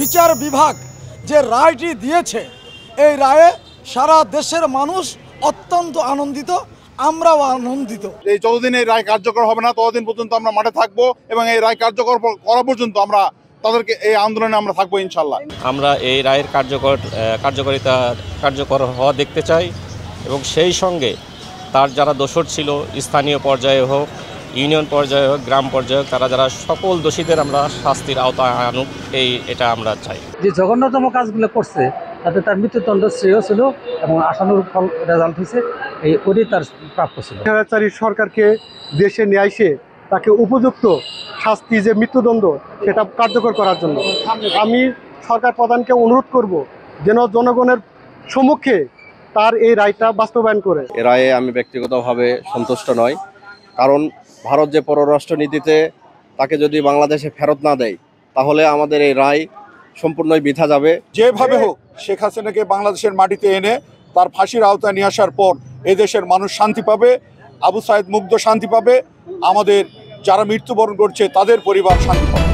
বিচার বিভাগ যে রায়টি দিয়েছে, এই রায়ে সারা দেশের মানুষ অত্যন্ত আনন্দিত, আমরাও আনন্দিত। এই যতদিন এই রায় কার্যকর হবে না ততদিন পর্যন্ত আমরা মাঠে থাকবো এবং এই রায় কার্যকর করা পর্যন্ত আমরা তাদেরকে এই আন্দোলনে আমরা থাকবো ইনশাল্লাহ। আমরা এই রায়ের কার্যকর হওয়া দেখতে চাই এবং সেই সঙ্গে তার যারা দোষর ছিল, স্থানীয় পর্যায়ে হোক, ইউনিয়ন পর্যায়ে হোক, গ্রাম পর্যায়ে হোক, যারা সকল দোষীদের আমরা শাস্তির আওতায় আনুক, এটা আমরা চাই। যে জঘন্যতম কাজগুলো করছে তাতে তার মৃত্যুদণ্ড শ্রেয় ছিল এবং আশানুরূপ ফল রেজাল্ট হয়েছে, ওটাই তার প্রাপ্য ছিল। স্বৈরাচারী সরকারকে দেশে নিয়ে এসে তাকে উপযুক্ত শাস্তি যে মৃত্যুদণ্ড সেটা কার্যকর করার জন্য আমি সরকার প্রধানকে অনুরোধ করব যেন জনগণের সম্মুখে তার এই রায়টা বাস্তবায়ন করে। এ রায়ে আমি ব্যক্তিগতভাবে সন্তুষ্ট নই, কারণ ভারত যে পররাষ্ট্রনীতিতে তাকে যদি বাংলাদেশে ফেরত না দেয় তাহলে আমাদের এই রায় সম্পূর্ণই বৃথা যাবে। যেভাবে হোক শেখ হাসিনাকে বাংলাদেশের মাটিতে এনে তার ফাঁসির আওতায় নিয়ে আসার পর এদেশের মানুষ শান্তি পাবে, আবু সাইদ মুগ্ধ শান্তি পাবে, আমাদের যারা মৃত্যুবরণ করছে তাদের পরিবার শান্তি পাবে।